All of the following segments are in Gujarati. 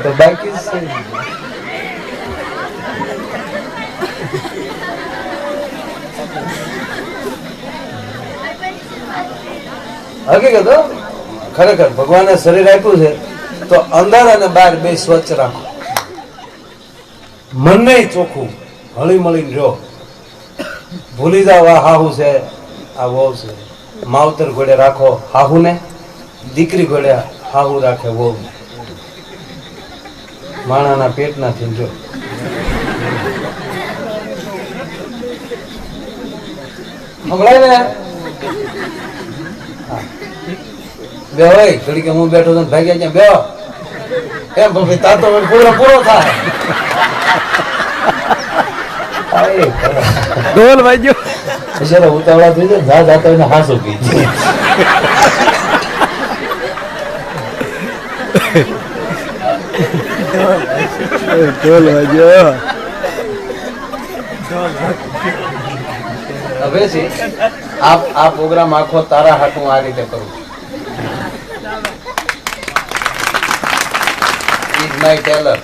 તો બાકી હકીકત ખરેખર ભગવાને શરીર આપ્યું છે તો અંદર અને બહાર બે સ્વચ્છ રાખો, મનને ચોખ્ખું હળી મળીને રહ્યો. ભૂલી જાવ આ હાહુ છે આ વહુ છે, માવતર ઘોડે રાખો હાહુ ને, દીકરી ઘોડે હાહુ રાખે વહુ ને. માણાના પેટ ના થી જો સંભળાય ને બે હોય થોડી કે હું બેઠો તો ભાગ્યા ત્યાં બે એમ ભાઈ તાતો પૂરો પૂરો થાય. ઢોલ વાગ્યો પછી ઉતાવળા થઈ જાય જા જાતા એને હાસો પી ઢોલ વાગ્યો. હવે છે આ પ્રોગ્રામ આખો તારા હાટું આ રીતે કરું. ઇઝ માય ટેલર,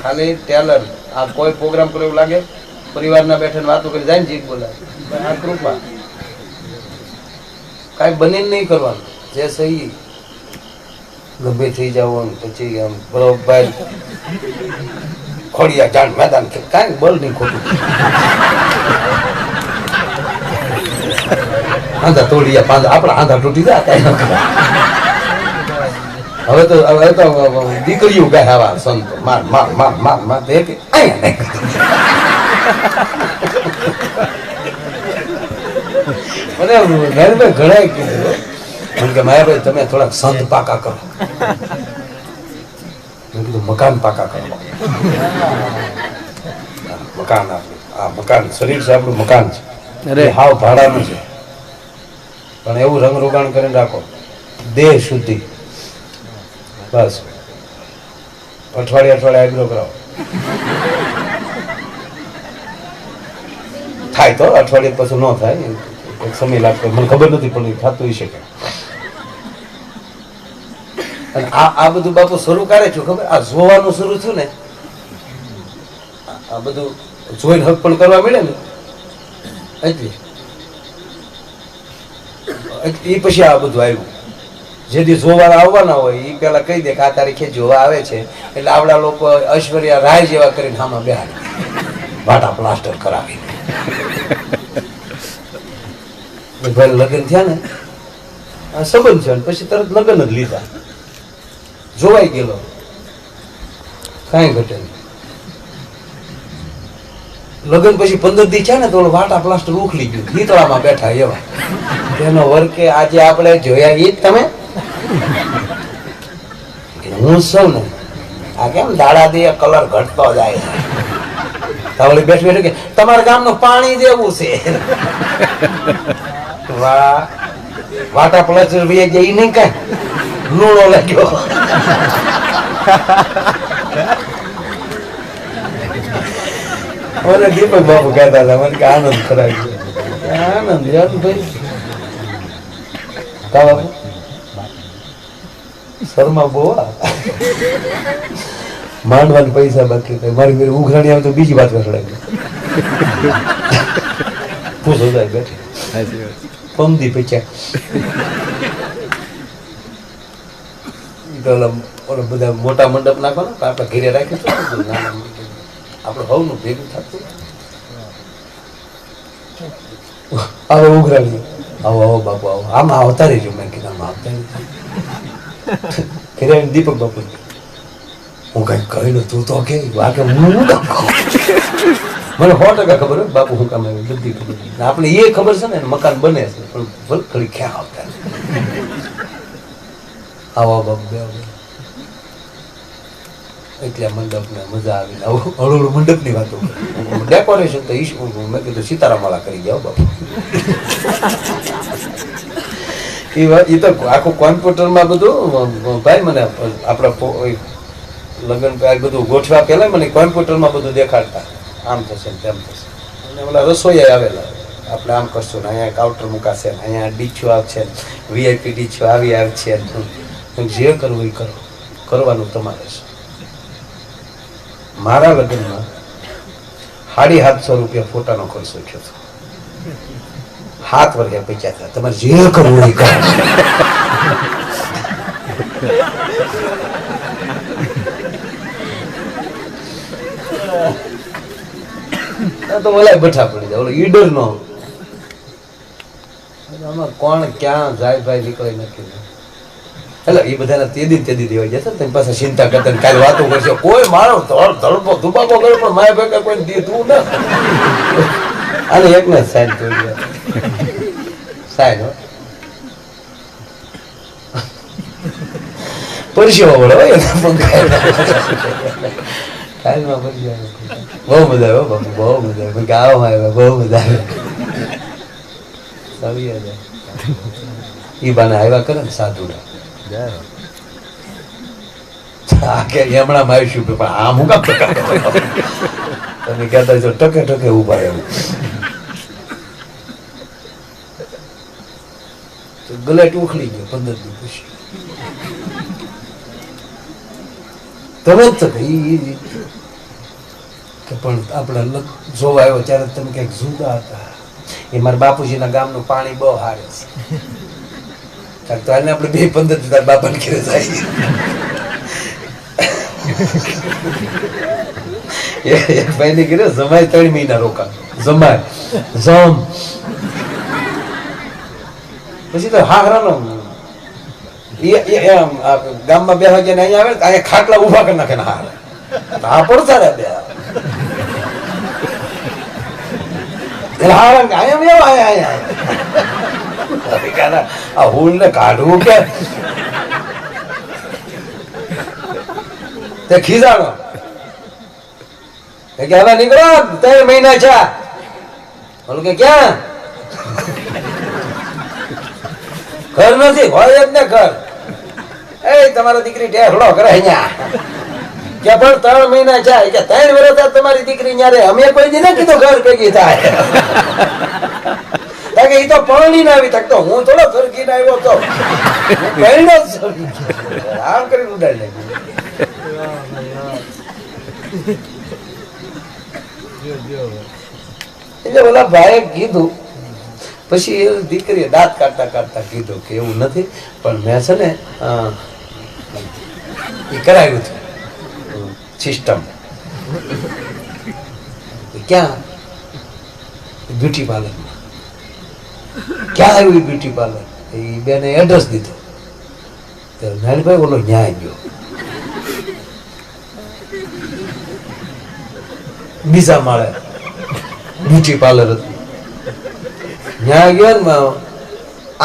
ખાલી ટેલર. આ કોઈ પ્રોગ્રામ કરે એવું લાગે પરિવારના બેઠાને વાતો કરી જાય ને જીત બોલાય, આ કૃપા. કાંઈ બનીને નહીં કરવાનું, જે સહી ગભે થઈ જવાનું. પછી આમ બરોબર ખોડિયા જાણ મેદાન કાંઈ બળ નહીં ખોટું. આંધા તોડિયા પાંદા આપણા આંધા તૂટી જાય કાંઈ ન કરે. હવે તો દીકરીઓ ગાય આવા સંતો માર માર માર માર માર દે કે મને નરેન્દ્રભાઈ ઘણા કીધું કે માયાભાઈ તમે થોડાક સંત પાકા કરો. મેં કીધું મકાન પાકા કરો. મકાન આ મકાન શરીર છે આપણું મકાન છે, હાવ ભાડાનું છે, પણ એવું રંગ રોગાણ કરીને રાખો દેહ શુદ્ધિ. બસ અઠવાડિયે આગ્રહ કરાવો થાય તો અઠવાડિયે પછી ન થાય, એક સમય લાગતો મને ખબર નથી પણ થતું શકે. અને આ બધું બાપુ શરૂ કરે છે ખબર, આ જોવાનું શરૂ થયું ને, આ બધું જોઈને હક પણ કરવા મળે ને એટલે એ પછી આ બધું આવ્યું. જે દી જોવા આવવાના હોય એ પેલા કહી દે કે આ તારીખે જોવા આવે છે, એટલે આવડા લોકો ઐશ્વર્યા રાય જેવા કરીને આમાં બેહાડે, વાટા પ્લાસ્ટર કરાવી. લગ્ન થયા ને સંબંધ છે, પછી તરત લગ્ન જ લીધા, જોવાઈ ગયેલો, કાંઈ ઘટે નહીં. લગ્ન પછી 15 દી છે ને તો વાટા પ્લાસ્ટર ઉખલી ગયું, નીતળામાં બેઠા એવા. તેનો વર્કે આજે આપણે જોયા એ જ તમે હું સૌ ને આ કેમ દાડા દે કલર ઘટતો જાય. તાવળી બેઠી બેઠી કે તમારા ગામનું પાણી જેવું છે. વાહ વાટા પ્લાસ્ટર ભાઈ જઈ નહીં કઈ લૂણો લાગ્યો. મને દીપક બાપુ કહેતા હતા મને કે આનંદ કરાવી આનંદ ભાઈ કા બાપુ શર્મા બોવા માંડવાના પૈસા બાકી મારી ઘરે ઉઘરાણી આવે તો બીજી વાત કરાવી પૂછો જાય બેઠી પમદી પૈસા બધા મોટા મંડપ નાખો ને આપણે ઘેરે રાખીશું, આપણે હવનું ભેગું થતું હવે ઉઘરાણી આવો આવો બાપુ આવો આમાં આવતા રહીજો. મેં કીધું આમાં આવતા ઘરે દીપક બાપુ હું કઈ કહી તું તો કે વાગે હું મને 100% ખબર હોય બાપુ હું કામ બધી ખબર. આપણે એ ખબર છે ને મકાન બને છે પણ ઘડી ક્યાં આવતા આવો બાપુ બે એટલે મંડપ ને મજા આવી. હળું મંડપ ની વાતો ડેકોરેશન તો મેં કીધું સીતારામવાળા કરી જાઓ બાપુ. એ તો આખું કોમ્પ્યુટરમાં બધું ભાઈ મને આપણા લગ્ન બધું ગોઠવા પેલા મને કોમ્પ્યુટરમાં બધું દેખાડતા આમ થશે તેમ થશે. અને ઓલા રસોઈ આવેલા આપણે આમ કરશું ને અહીંયા કાઉન્ટર મુકાશે ને અહીંયા ડીચો આવશે ને વીઆઈપી ડીચો આવી આવશે ને જે કરવું એ કરો, કરવાનું તમારે છે. મારા લગ્નમાં 750 રૂપિયા ફોટાનો ખર્ચો થયો હતો. 7 વર્ષે પૈસા થયા. તમારે જે કરવું એ કરો. તો ઓલા બઠા પડી જાય, ઓલો ઈડર નો આમાં કોણ ક્યાં જાય ભાઈ નીકળે નથી. એટલે એ બધાના તેદી દેવાઈ જશે ને પાછા ચિંતા કરતા ને કાલે વાતો કરશે. કોઈ મારો ધડપો ધુબાકો કરે પણ માય ભેગા કોઈ દીધું ના. અને એક ને સાઈન કરી દે સાઈન પરસ્યો વળો હોય કાલમાં પડી જાય. બહુ મજા આવે બાપુ, બહુ મજા આવે. ગાવામાં આવ્યા બહુ મજા આવે. ઈ બાને આવ્યા કરે ને સાધુ હમણાં મારીશું પણ આમ હું કામ તમે કહેતા છો ટકે ટકે ઉભા રહેવું. ગલેટ ઉખડી ગયો 15 દી પછી. તમે જ કે પણ આપણે જોવા આવ્યો ત્યારે તમે કંઈક જુદા હતા. એ મારા બાપુજીના ગામનું પાણી બહુ હારે છે. તો આને આપણે 2 15 દી તારા બાપાને ઘરે જાય. એક ભાઈ ને ઘરે જમાય 3 મહિના રોકા. જમાય જમ પછી તો હાહરાનો ગામમાં બે વાગ્યા અહીંયા આવે અહીંયા ખાટલા ઉભા કરી નાખે ને હા પડતા રહ્યા બે. આ હુલ ને કાઢવું કે તે ખીજાણો કે હવે નીકળો 3 મહિના છે. બોલું કે ક્યાં ઘર નથી હોય જ ને ઘર. એ તમારા દીકરી ઢેરડો કરે અહીંયા કે પણ 3 મહિના જાય કે 3 વર્ષ તમારી દીકરી ન્યારે અમે કોઈ દી ના કીધું ઘર ભેગી થાય. કે ઈ તો પરણી ના આવી તક તો હું થોડો ઘર કીને આવ્યો તો પહેલો આમ કરીને ઉડાડી નાખ્યું. એટલે ઓલા ભાઈએ કીધું. પછી એ દીકરીએ દાંત કાઢતા કાઢતા કીધું કે એવું નથી પણ મેં છે ને એ કરાવ્યું હતું સિસ્ટમ. ક્યાં બ્યુટી પાર્લર. ક્યાં આવ્યું બ્યુટી પાર્લર? એ બેને એડ્રેસ દીધો. નાનભાઈ બોલો ન્યાય ગયો. બીજા માળે બ્યુટી પાર્લર હતું. ત્યાં ગયો ને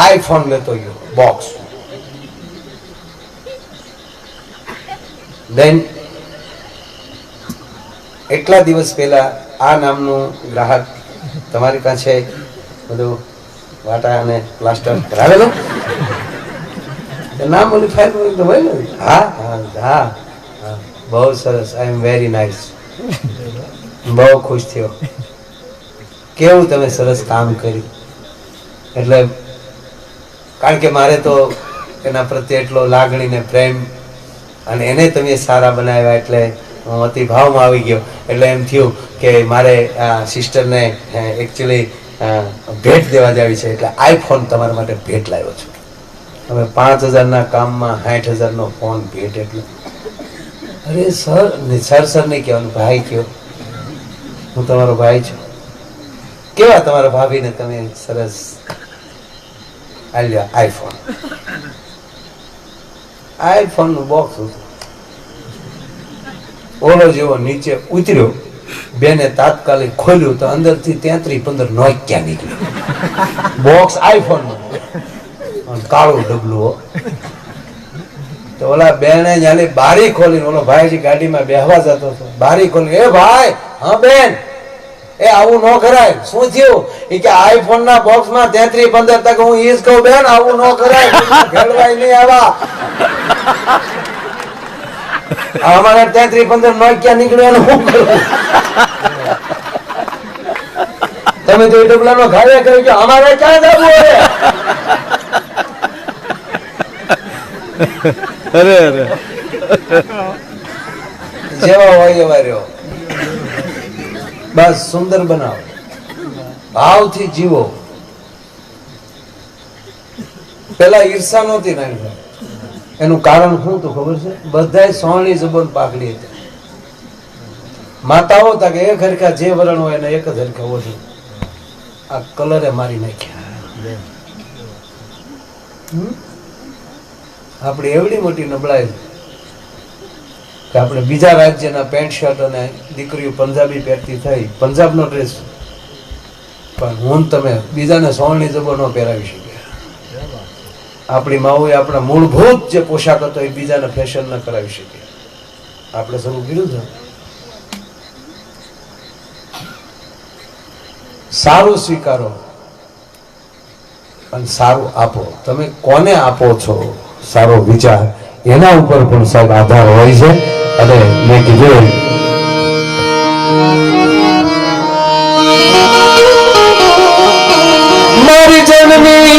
આઈફોન લેતો ગયો બોક્સ. દેન એટલા દિવસ પહેલા આ નામનું ગ્રાહક તમારી પાસે બધું વાટા અને પ્લાસ્ટર કરાવેલો નામ ઓલી ફાઇલ હોય ને. હા હા હા બહુ સરસ. આઈ એમ વેરી નાઇસ. બહુ ખુશ થયો. કેવું તમે સરસ કામ કર્યું. એટલે કારણ કે મારે તો એના પ્રત્યે એટલો લાગણી ને પ્રેમ અને એને તમે સારા બનાવ્યા એટલે હું અતિ ભાવમાં આવી ગયો. એટલે એમ થયું કે મારે આ સિસ્ટરને એકચ્યુઅલી ભેટ દેવા જાવી છે એટલે આઈફોન તમારા માટે ભેટ લાવ્યો છું. હવે 5000ના કામમાં 60000નો ફોન ભેટ એટલે અરે સર સર નહીં કહેવાનું ભાઈ કયો. હું તમારો ભાઈ છું. કેવા તમારા ભાભીને તમે સરસ આલ્યા આઈફોન. આઈફોન નું બોક્સ હતું ઓલો જેવો નીચે ઉતર્યો. બેને તાત્કાલિક ખોલ્યું તો અંદરથી 3315 નોકિયા નીકળ્યું. બોક્સ આઈફોન નું કાળું ડબલું. તો ઓલા બેને જ્યાં બારી ખોલીને ઓલો ભાઈ ગાડીમાં બેહવા જતો હતો બારી ખોલી એ ભાઈ હા બેન એ આવું ન કરાય. શું થયું? એ કે આઈફોન ના બોક્સ માં 3315 તક હું ઈજ કહું બેન આવું ન કરાય. ઘેરવાય નહીં આવા. અમારે 3315 નોકિયા નીકળ્યો શું કરવું? તમે ગમે તો એ ડબલાનો ખાયા કરે કે અમારે ક્યાં જવું હવે અરે અરે જેવા હોય એવા રહ્યો બસ સુંદર બનાવો ભાવથી જીવો પેલા ઈર્ષા નહોતી નાની એનું કારણ શું તો ખબર છે બધાય સોળની જબન પાકડી હતી માતાઓ હતા કે એક હરખા જે વરણ હોય એને એક જ હરખા ઓઢી આ કલરે મારી નાખ્યા આપણી એવડી મોટી નબળાઈ કે આપણે બીજા રાજ્યના પેન્ટ શર્ટ અને દીકરીઓ પંજાબી પહેરતી થઈ પંજાબનો ડ્રેસ પણ હું તમે બીજાને સોળની જબો ન પહેરાવી શક્યા આપણી માઓએ આપણા મૂળભૂત જે પોશાક હતો એ બીજાને ફેશન ન કરાવી શક્યા આપણે શરૂ કર્યું છે સારું સ્વીકારો અને સારું આપો તમે કોને આપો છો સારો વિચાર એના ઉપર પણ સાહેબ આધાર હોય છે અને મેં કીધું મારી જનની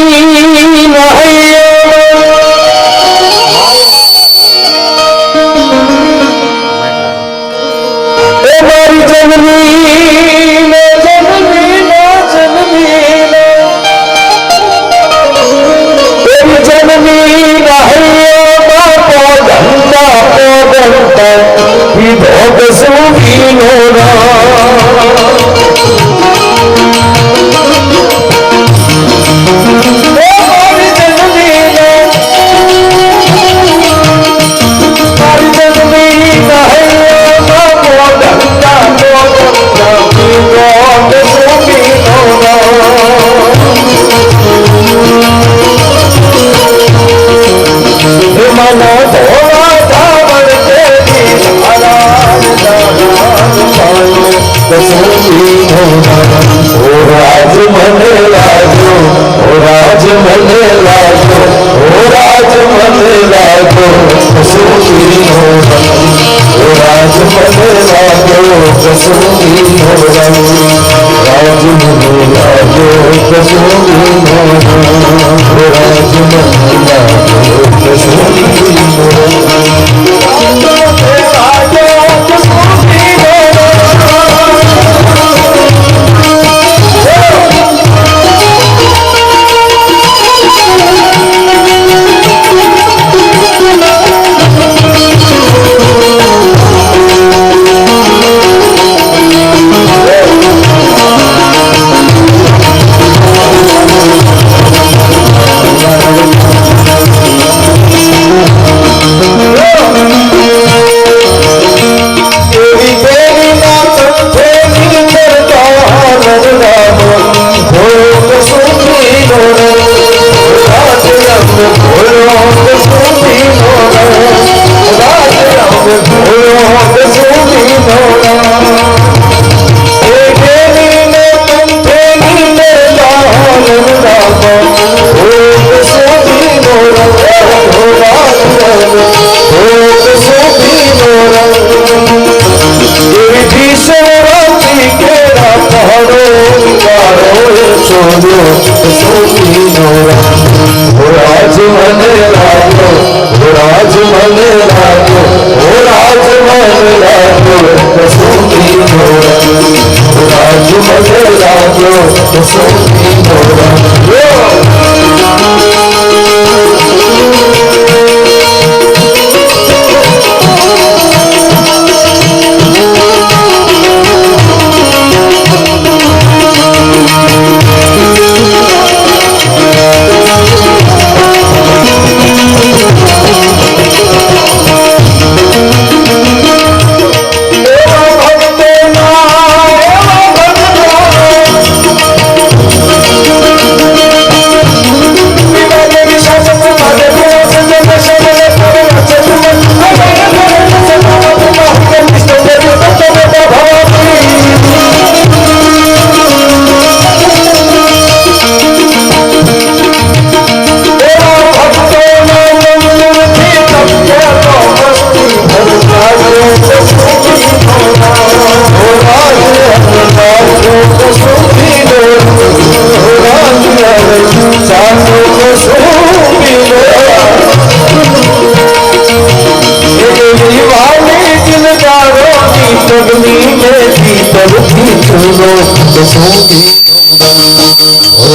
कसूती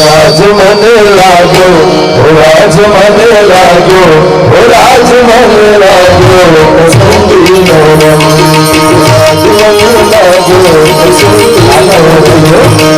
राज मन लागो राज मन लागो राज मन लागो कसूती नोरम राज मन लागो कसूती नोरम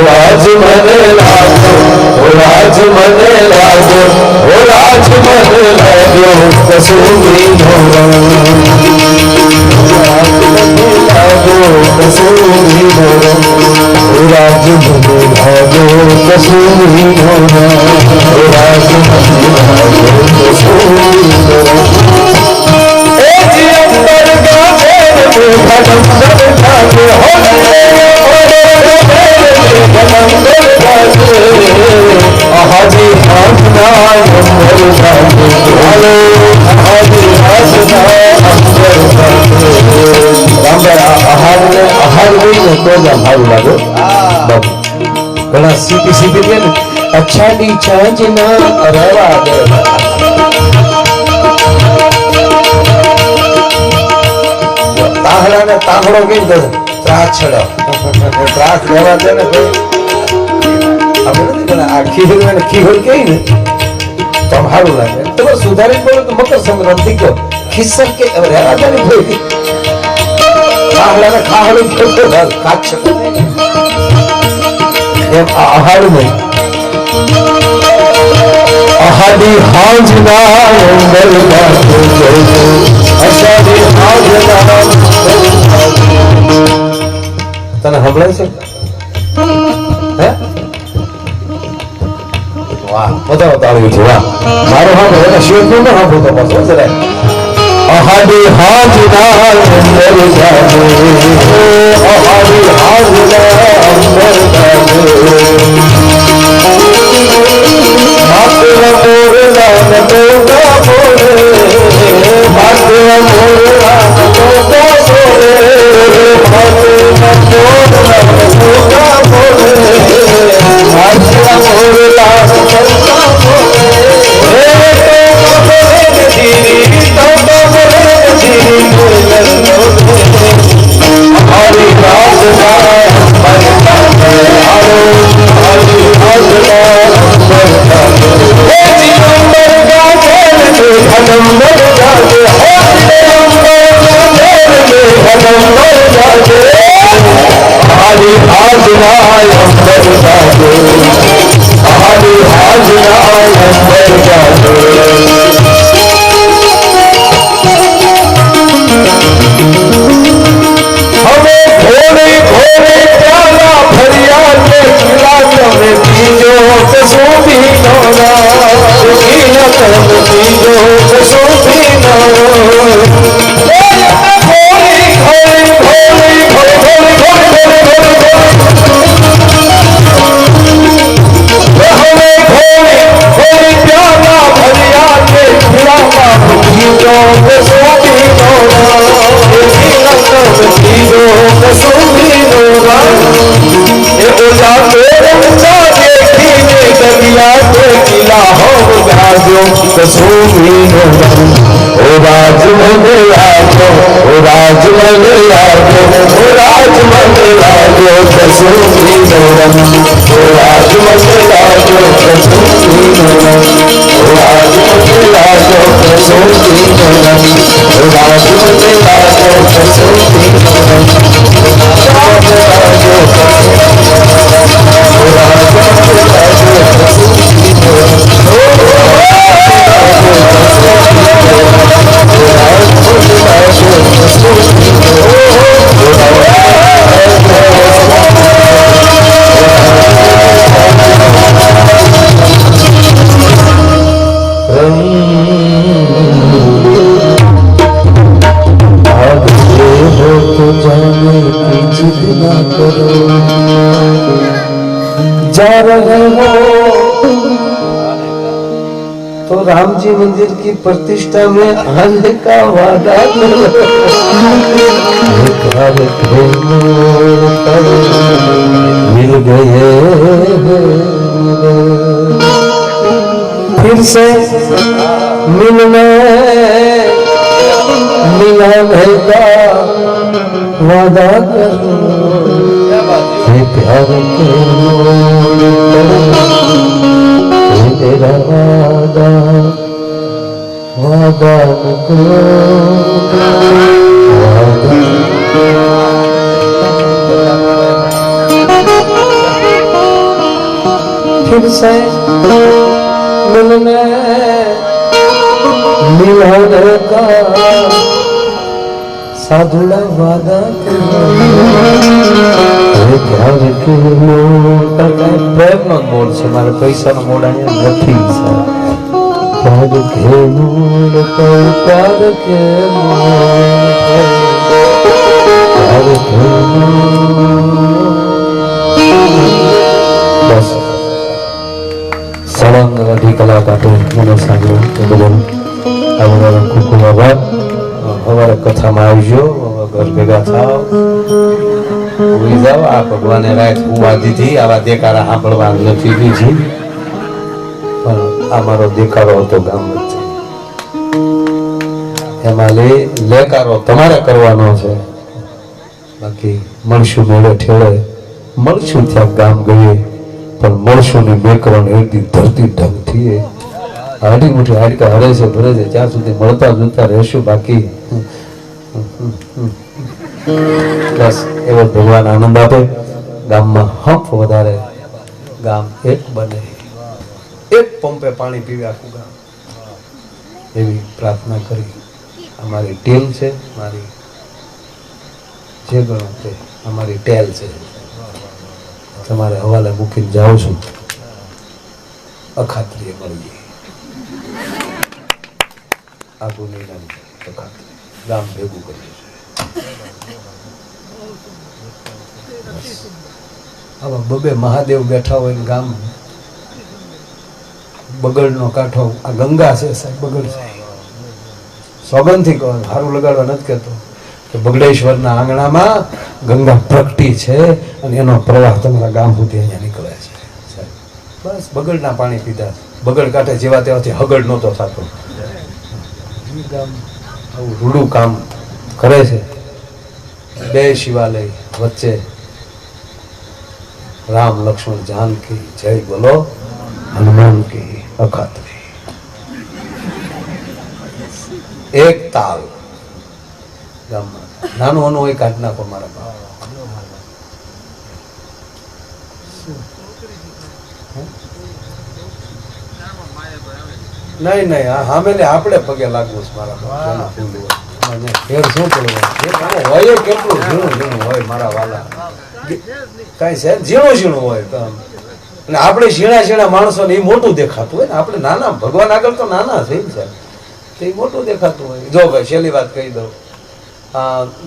राज मन लागो राज मन लागो राज मन लागो कसूती नोरम लागो कसूती नोरम राज मन लागो कसूती नोरम राज मन लागो कसूती नोरम घना सीधी सीधी थे ने अच्छा दी चांजना रवा दे ताहड़ा ने ताहड़ो के त्रास छड़ो त्रास लेवा दे ने भाई अब नहीं घना आखी में खीहोल के ने तो हारू लागे तो सुधारी बोले तो मकर संक्रांति को खिस्सर के रहवा दे ने भाई ताहड़ा ने खाहड़ो के काछ एम आहार में आहादी हाजना अंदर बातो आहादी हाजना तने हमले से हैं वाह बताओ ताली वाह मारो हाथ है शेर को ना हाथ होता बस जरा आहादी हाजना अंदर बातो आहादी हाजना अंदर बातो मातवा मोरला नटोका बोले मातवा मोरला नटोका बोले मातवा मोरला नटोका बोले मातवा मोरला नटोका बोले हमारी राज कसूरी नोरम ओ राज मन लागो ओ राज मन लागो ओ राज मन लागो कसूरी नोरम ओ राज मन लागो कसूरी नोरम ओ राज मन लागो कसूरी नोरम ओ राज मन लागो कसूरी नोरम ओ राज मन लागो रहे हो तो राम जी मंदिर की प्रतिष्ठा में आने का वादा करो। मिल गए फिर से मिलने मिलाने का वादा करो। हे प्यार के मेरा वादा वादा करो वादा। फिर से मिलने मिलाने का साधुला वादा करो। प्यार के मोड़ प्रेम નો મોડ છે, મારે પૈસાનો મોડ અહીંયા નથી સર। પ્યાર કે મોડ પર પ્યાર કે પ્યાર કે બસ સળંગ અઢી કલાક આપણે મને સાંભળ્યું એ બદલ આ બધાનો ખૂબ ખૂબ આભાર। અમારે કથામાં આવજો, ઘર ભેગા થાવ, ભૂલી જાઓ। આ ભગવાને રાત ઉવા દીધી, આવા દેકારા સાંભળવા નથી દીધી, પણ આ મારો દેકારો હતો ગામ વચ્ચે, એમાં લેકારો તમારે કરવાનો છે। બાકી મળશું મેળે ઠેળે, મળશું ત્યાં ગામ ગયે, પણ મળશું ની બેકરણ એવી ધરતી ઢંગથી હાડી મુઠી હાડકા હરે છે ભરે છે, ત્યાં સુધી મળતા જુલતા રહેશું। બાકી બસ એવો ભગવાન આનંદ આપે, ગામમાં હંપ વધારે, ગામ એક બને, એક પંપે પાણી પીવે આખું ગામ, એવી પ્રાર્થના કરી અમારી ટીમ છે, મારી જે ગણો તે અમારી ટેલ છે, તમારે હવાલે મૂકીને જાઉં છું। અખાત્રીએ મળીએ, આગું નહીં અખાત્રી ગામ ભેગું કરીએ છીએ। આવા બબે મહાદેવ બેઠા હોય ગામ, બગડનો કાંઠો, આ ગંગા છે સાહેબ, બગડ છે, સોગંદથી કહો, સારું લગાડવા નથી કહેતો કે બગડેશ્વરના આંગણામાં ગંગા પ્રગટી છે અને એનો પ્રવાહ તમારા ગામ સુધી અહીંયા નીકળે છે સાહેબ। બસ બગડના પાણી પીધા, બગડ કાંઠે જેવા તેવાથી હગડ નહોતો થતો। ગામ આવું રૂડું કામ કરે છે, બે શિવાલય વચ્ચે રામ લક્ષ્મણ જાનકી જય બોલો હનુમાન કી અખાત્રી, એક તાલ ગામમાં નાનું નાનું હોય કાઢ નાખો મારા બાપ। નહીં નહીં સામેલે આપણે પગે લાગવું છે મારા બાપ, ફેર શું પડવાનું હોય, કેટલું ઝીણું ઝીણું હોય મારા વાલા, કઈ છે ઝીણું ઝીણું હોય કામ, અને આપણે ઝીણા ઝીણા માણસો ને એ મોટું દેખાતું હોય ને, આપણે નાના ભગવાન આગળ તો નાના છે તે મોટું દેખાતું હોય। જો ભાઈ છેલ્લી વાત કહી દઉં,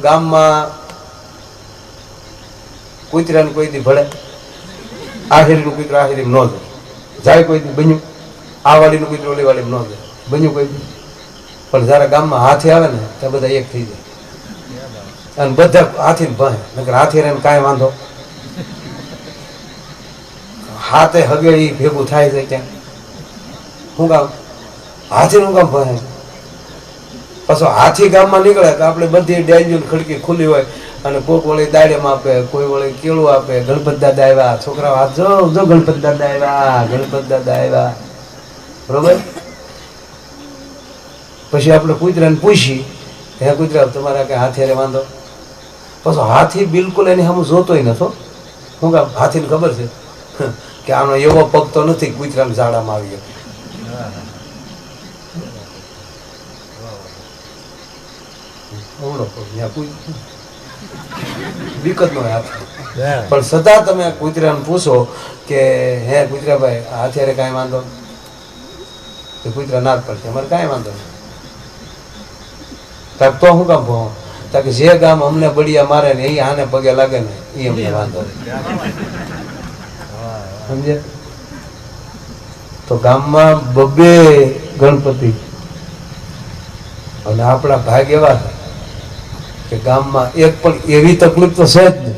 ગામમાં કૂતરાને કોઈ દી ભળે, આખીરીનું કૂતરું આખીરી ન જાય, કોઈ દી બન્યું, આ વાળીનું કૂતરું ઓલી વાળી ન જાય, બન્યું કોઈ દી, પણ જયારે ગામમાં હાથી આવે ને ત્યાં બધા એક થઈ જાય અને બધા હાથી ભહે, નકર હાથી રહે કાંઈ વાંધો, હાથે હગે ઈ ભેગું થાય છે ક્યાં, શું કામ હાથીનું કામ ભહે। પાછો હાથી ગામમાં નીકળે તો આપણે બધી ડાયરીઓ ખડકી ખુલ્લી હોય અને કોક વળી દાડેમાં આપે, કોઈ વળી કેળું આપે, ગણપત દાદા આવ્યા, છોકરાઓ હાથ જો જો ગણપત દાદા આવ્યા, ગણપત દાદા આવ્યા, બરોબર। પછી આપણે કૂતરાને પૂછી, હે કૂતરા તમારા કઈ હાથી વાંધો, પાછો હાથી બિલકુલ એની સામે જોતોય નતો, શું કામ હાથીને ખબર છે કે આનો એવો પગ તો નથી કૂતરાને ઝાડામાં આવી શકે, વિકત નો હાથ, પણ સદા તમે કૂતરાને પૂછો કે હે કૂતરાભાઈ હાથિયારે કાંઈ વાંધો, તો કૂતરા ના જ પડશે અમારે કાંઈ વાંધો નહીં, તો શું કામ ભો, કે જે ગામ અમને બળિયા મારે ને એ આને પગે લાગે ને એ અમને વાંધો નહીં। સમજે? તો ગામમાં બબે ગણપતિ, અને આપણા ભાગ એવા છે કે ગામમાં એક પણ એવી તકલીફ તો છે જ નહીં.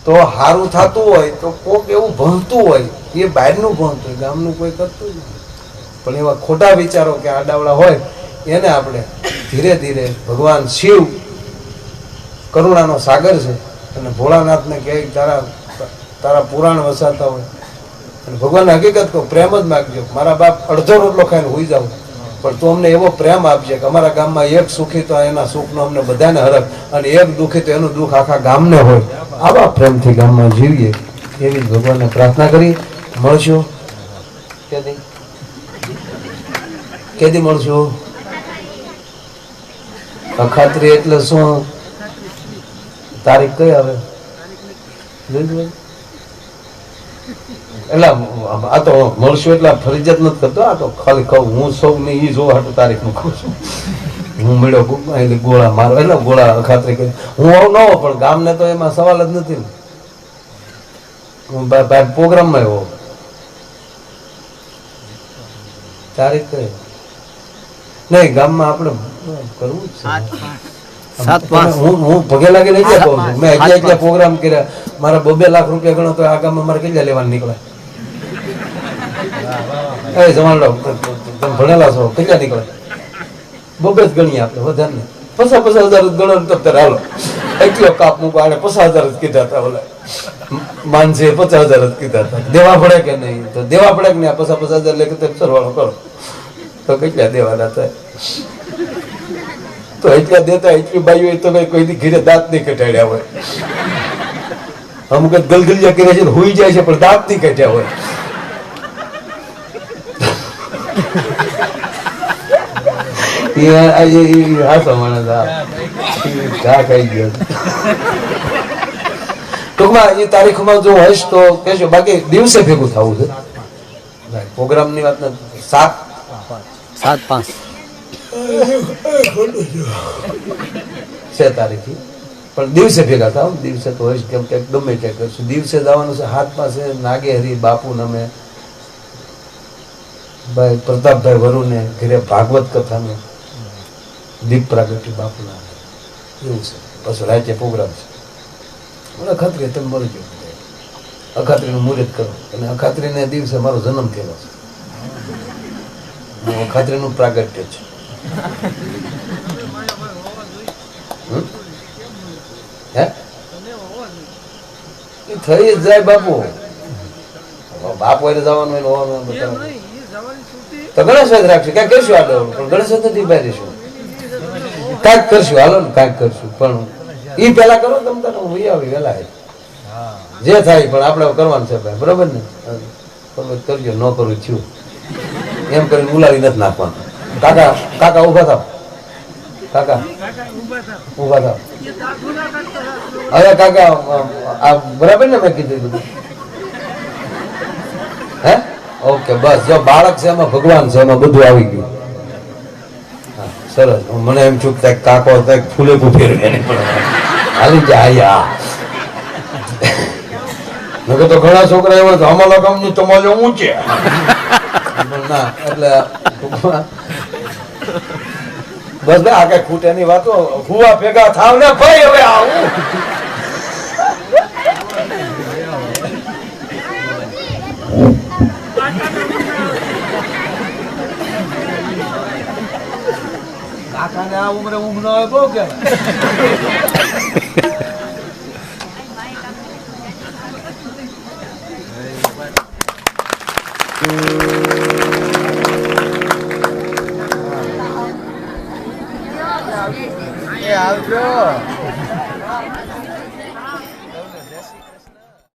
તો સારું થતું હોય તો કોક એવું ભણતું હોય, એ બહારનું ભણતું હોય, ગામનું કોઈ કરતું નથી. પણ એવા ખોટા વિચારો કે આડાવડા હોય એને આપણે ધીરે ધીરે, ભગવાન શિવ કરુણાનો સાગર છે, અને ભોળાનાથને કહે તારા તારા પુરાણ વસાતા હોય, અને ભગવાનને હકીકત કહો, પ્રેમ જ માગજો. મારા બાપ અડધો રોટલો ખાઈને હોઈ જાવ, પણ તું અમને એવો પ્રેમ આપજે કે અમારા ગામમાં એક સુખી તો એના સુખનો અમને બધાને હરખ, અને એક દુઃખી તો એનું દુઃખ આખા ગામને હોય. આવા પ્રેમથી ગામમાં જીવીએ એવી જ ભગવાનને પ્રાર્થના કરી. મળશું કેદી? કેદી મળશું? અખાત્રી એટલે શું? તારીખ કઈ આવે? એટલે આ તો મળશું એટલે ફરજિયાત નથી કરતો, આ તો ખાલી કહું હું સૌ ને એ જોવા હાટું તારીખ નું કહું છું. હું મળ્યો એટલે ગોળા મારો, એટલે ગોળા અખાત્રી કરી હું આવું ન હોઉં, પણ ગામને તો એમાં સવાલ જ નથી ને. હું પ્રોગ્રામમાં આવ્યો. તારીખ કઈ નહીં, ગામમાં આપણે કરવું જ છે. હું પગે લાગી નહીં કહું છું, મેં એટલે પ્રોગ્રામ કર્યા. મારા 2 લાખ રૂપિયા ગણો તો આ ગામમાં મારે કેટલા લેવાનું નીકળે? એ જમાડો તમે ભણેલા છો, કેટલા નીકળે? 2 જ ગણીએ આપણે, વધારે નહીં. 50,000 ગણો તો હાલો એટલો કાપ મૂકો. આને 50,000 જ કીધા હતા, ઓલા માનસે 50,000 જ કીધા હતા. દેવા પડે કે નહીં? તો દેવા પડે કે નહીં? 50,000 લે કે સરવાળો કરો તો કેટલા દેવાના થાય? તો એટલા દેતા, એટલી બાઈઓ તો કોઈ ઘીરે દાંત નહીં કટાડ્યા હોય. અમુક ગલગલિયા કર્યા છે, હોઈ જાય છે પણ દાંત નહીં કાઢ્યા હોય. ટૂંકમાં એ તારીખમાં જો હશ તો કહેજો, બાકી દિવસે ભેગું થવું છે. પ્રોગ્રામ ની વાત નથી. 7/5 છે તારીખ, પણ દિવસે ભેગા થાવ. દિવસે તો હોય કેમ કે ગમે ત્યાં કરશું. દિવસે જવાનું છે. 7 પાસે નાગેહરી બાપુ અમે ભાઈ પ્રતાપભાઈ વરુને ઘરે ભાગવત કથાનું દીપ પ્રાગટ્ય બાપુના એવું છે. પછી રાતે પ્રોગ્રામ છે. અખાત્રી તમે મળજો, અખાત્રીનું મુહૂર્ત કરો. અને અખાત્રીને દિવસે મારો જન્મ થયેલો છે. અખાત્રીનું પ્રાગટ્ય છે. થઈ જ જાય બાપુ. બાપુ એટલે જવાનું તો ગણેશ રાખશું, ક્યાંક કરશું આગળ, પણ ગણેશ નથી બહાર રહીશું. કાંઈક કરશું, હાલો ને કાંઈક કરશું, પણ ઈ પેલા કરો. તમે તારે હું આવી વેલા જે થાય પણ આપણે કરવાનું છે ભાઈ, બરોબર ને? કરજો, ન કરવું થયું એમ કરીને ઉલાવી નથી નાખવાનું. કાકા કાકા ઉભા થાવ, કાકા ઉભા થાવ. હવે કાકા આ બરાબર ને મેં કીધું બધું? હે ઓકે, બસ જો બાળક છે એમાં ભગવાન છે, એમાં બધું આવી ગયું. સરસ. મને એમ છું કે કાકો ફૂલે ફેરવે હાલી જાય. નકર તો ઘણા છોકરા એવા તો અમારા ગામની તમારે ઊંચે ના. એટલે બસ ભાઈ આ કઈ ખૂટે ની વાતો. હુવા ભેગા થાવ ને ભાઈ. હવે આવું કાકાને આ ઉંમરે ઊંઘ ન હોય બહુ કેવાય. આવજો.